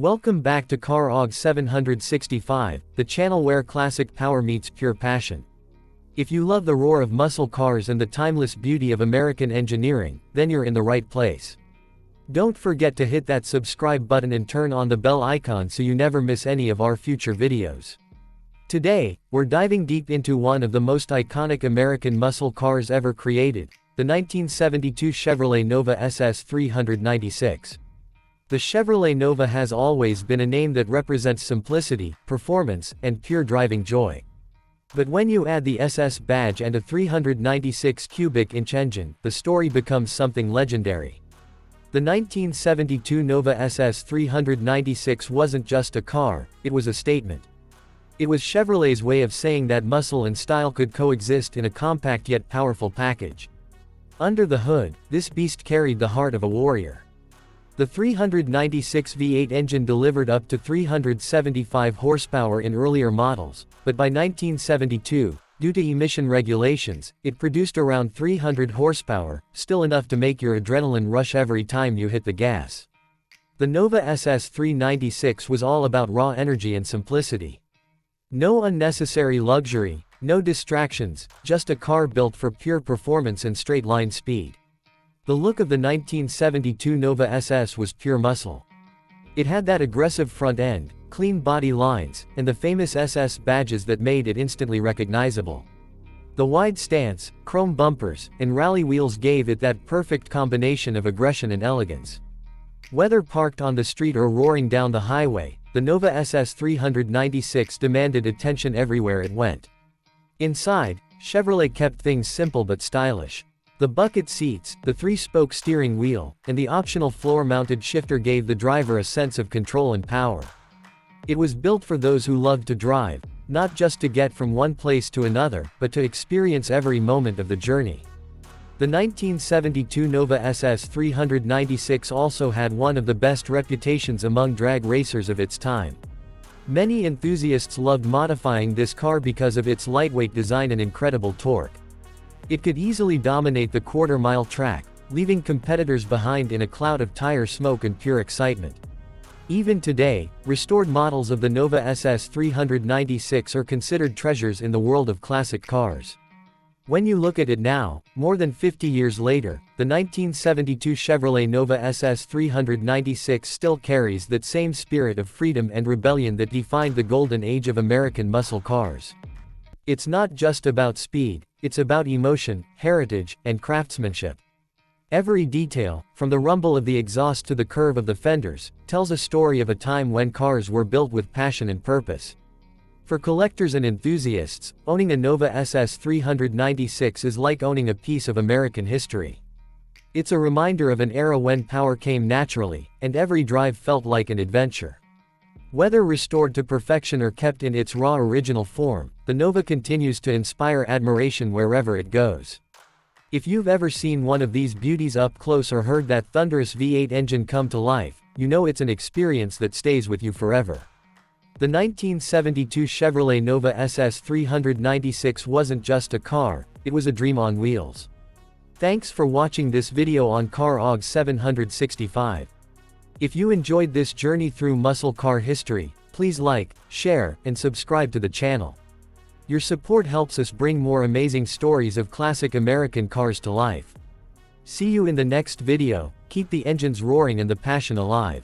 Welcome back to Car Og 765, the channel where classic power meets pure passion. If you love the roar of muscle cars and the timeless beauty of American engineering, then you're in the right place. Don't forget to hit that subscribe button and turn on the bell icon so you never miss any of our future videos. Today, we're diving deep into one of the most iconic American muscle cars ever created, the 1972 Chevrolet Nova SS 396. The Chevrolet Nova has always been a name that represents simplicity, performance, and pure driving joy. But when you add the SS badge and a 396 cubic inch engine, the story becomes something legendary. The 1972 Nova SS 396 wasn't just a car, it was a statement. It was Chevrolet's way of saying that muscle and style could coexist in a compact yet powerful package. Under the hood, this beast carried the heart of a warrior. The 396 V8 engine delivered up to 375 horsepower in earlier models, but by 1972, due to emission regulations, it produced around 300 horsepower, still enough to make your adrenaline rush every time you hit the gas. The Nova SS 396 was all about raw energy and simplicity. No unnecessary luxury, no distractions, just a car built for pure performance and straight-line speed. The look of the 1972 Nova SS was pure muscle. It had that aggressive front end, clean body lines, and the famous SS badges that made it instantly recognizable. The wide stance, chrome bumpers, and rally wheels gave it that perfect combination of aggression and elegance. Whether parked on the street or roaring down the highway, the Nova SS 396 demanded attention everywhere it went. Inside, Chevrolet kept things simple but stylish. The bucket seats, the three-spoke steering wheel, and the optional floor-mounted shifter gave the driver a sense of control and power. It was built for those who loved to drive, not just to get from one place to another, but to experience every moment of the journey. The 1972 Nova SS 396 also had one of the best reputations among drag racers of its time. Many enthusiasts loved modifying this car because of its lightweight design and incredible torque. It could easily dominate the quarter-mile track, leaving competitors behind in a cloud of tire smoke and pure excitement. Even today, restored models of the Nova SS 396 are considered treasures in the world of classic cars. When you look at it now, more than 50 years later, the 1972 Chevrolet Nova SS 396 still carries that same spirit of freedom and rebellion that defined the golden age of American muscle cars. It's not just about speed, it's about emotion, heritage, and craftsmanship. Every detail, from the rumble of the exhaust to the curve of the fenders, tells a story of a time when cars were built with passion and purpose. For collectors and enthusiasts, owning a Nova SS 396 is like owning a piece of American history. It's a reminder of an era when power came naturally, and every drive felt like an adventure. Whether restored to perfection or kept in its raw original form, the Nova continues to inspire admiration wherever it goes. If you've ever seen one of these beauties up close or heard that thunderous V8 engine come to life, you know it's an experience that stays with you forever. The 1972 Chevrolet Nova SS 396 wasn't just a car, it was a dream on wheels. Thanks for watching this video on Car Og 765. If you enjoyed this journey through muscle car history, please like, share, and subscribe to the channel. Your support helps us bring more amazing stories of classic American cars to life. See you in the next video, keep the engines roaring and the passion alive.